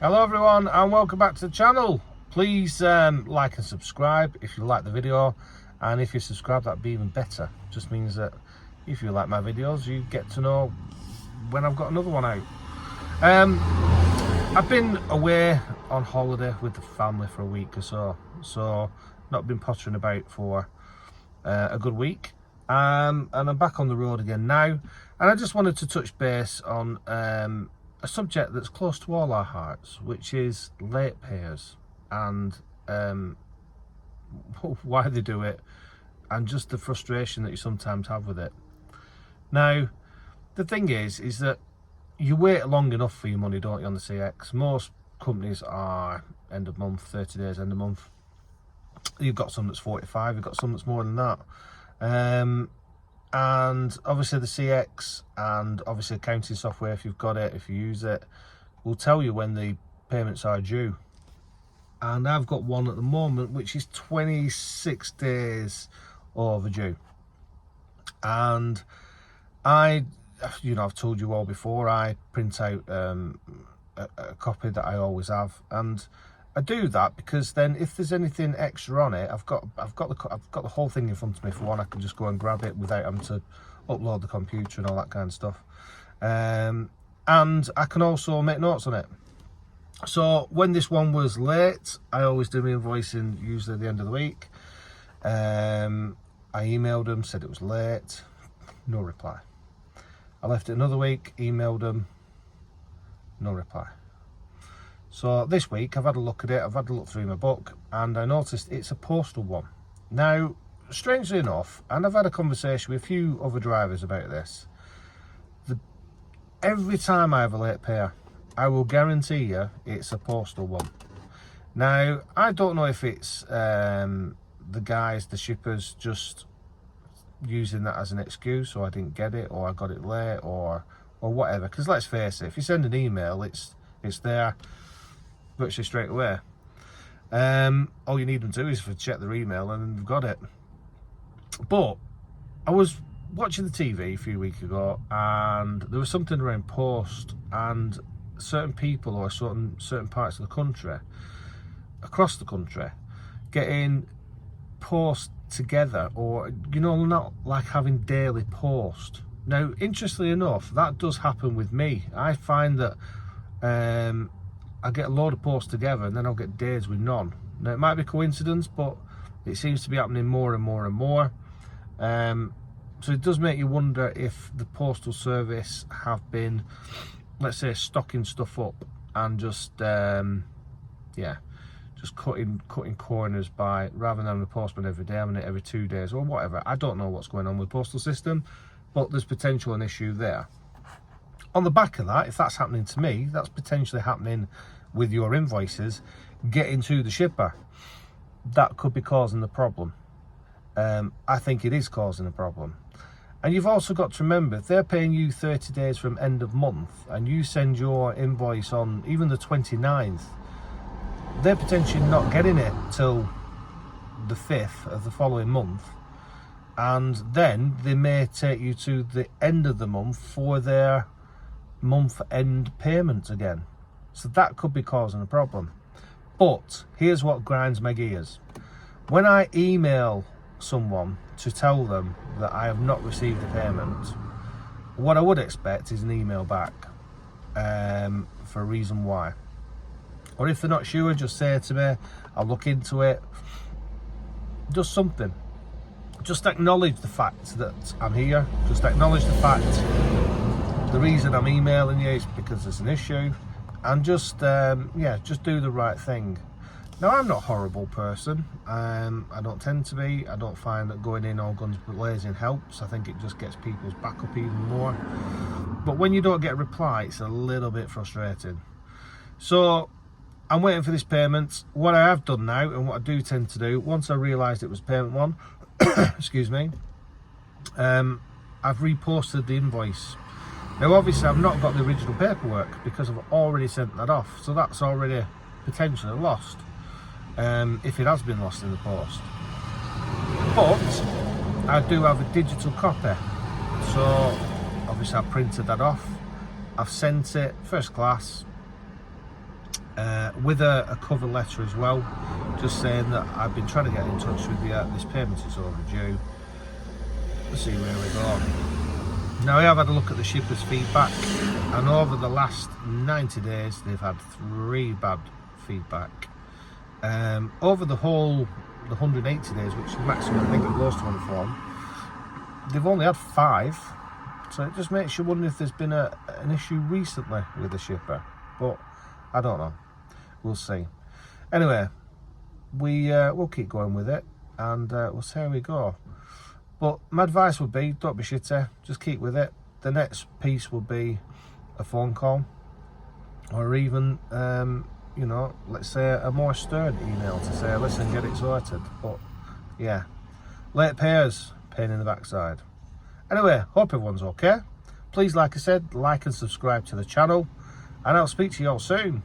Hello everyone and welcome back to the channel. Please like and subscribe if you like the video, and if you subscribe that'd be even better. Just means that if you like my videos you get to know when I've got another one out. I've been away on holiday with the family for a week or so not been pottering about for a good week, and I'm back on the road again now, and I just wanted to touch base on a subject that's close to all our hearts, which is late payers and why they do it, and just the frustration that you sometimes have with it. Now, the thing is that you wait long enough for your money, don't you, on the CX? Most companies are end of month, 30 days, end of month. You've got some that's 45, you've got some that's more than that. And obviously the CX and obviously accounting software, if you've got it, if you use it, will tell you when the payments are due. And I've got one at the moment which is 26 days overdue. And I've told you all before, I print out a copy that I always have, and I do that because then if there's anything extra on it, I've got the whole thing in front of me. For one, I can just go and grab it without having to upload the computer and all that kind of stuff, and I can also make notes on it. So when this one was late, I always do my invoicing usually at the end of the week. I emailed them, said it was late, no reply. I left it another week, emailed them, no reply. So this week I've had a look at it, I've had a look through my book, and I noticed it's a postal one. Now, strangely enough, and I've had a conversation with a few other drivers about this, every time I have a late payer, I will guarantee you it's a postal one. Now, I don't know if it's the shippers, just using that as an excuse, or I didn't get it, or I got it late, or whatever. Because let's face it, if you send an email, it's there virtually straight away. All you need them to do is check their email and they've got it. But I was watching the TV a few weeks ago, and there was something around post, and certain people or certain parts of the country, across the country, getting post together, or not like having daily post. Now, interestingly enough, that does happen with me. I find that I get a load of posts together and then I'll get days with none. Now, it might be coincidence, but it seems to be happening more and more and more. So it does make you wonder if the postal service have been, let's say, stocking stuff up and just cutting corners by, rather than having a postman every day, having it every 2 days or whatever. I don't know what's going on with the postal system, but there's potential an issue there. On the back of that, if that's happening to me, that's potentially happening with your invoices getting to the shipper. That could be causing the problem. I think it is causing a problem. And you've also got to remember, if they're paying you 30 days from end of month and you send your invoice on even the 29th, they're potentially not getting it till the 5th of the following month. And then they may take you to the end of the month for their month end payment again. So that could be causing a problem. But here's what grinds my gears. When I email someone to tell them that I have not received the payment, what I would expect is an email back for a reason why. Or if they're not sure, just say to me, I'll look into it. Just something. Just acknowledge the fact that I'm here. Just acknowledge the fact the reason I'm emailing you is because there's an issue, and just do the right thing. Now, I'm not a horrible person. I don't tend to be. I don't find that going in all guns blazing helps. I think it just gets people's back up even more. But when you don't get a reply, it's a little bit frustrating. So I'm waiting for this payment. What I have done now, and what I do tend to do, once I realised it was payment one, excuse me, I've reposted the invoice. Now, obviously, I've not got the original paperwork because I've already sent that off. So that's already potentially lost, if it has been lost in the post. But I do have a digital copy. So obviously I printed that off. I've sent it first class. with a cover letter as well, just saying that I've been trying to get in touch with you, this payment is overdue. Let's see where we go. Now, I have had a look at the shipper's feedback, and over the last 90 days they've had 3 bad feedback. Over the 180 days, which is maximum I think it goes to on the form, they've only had 5, so it just makes you wonder if there's been an issue recently with the shipper, but I don't know, we'll see. Anyway, we'll keep going with it, and we'll see how we go. But my advice would be, don't be shitty, just keep with it. The next piece will be a phone call, or even you know, let's say a more stern email to say, listen, get it sorted. But yeah, late payers, pain in the backside. Anyway, hope everyone's okay. Please, like I said, like and subscribe to the channel, and I'll speak to you all soon.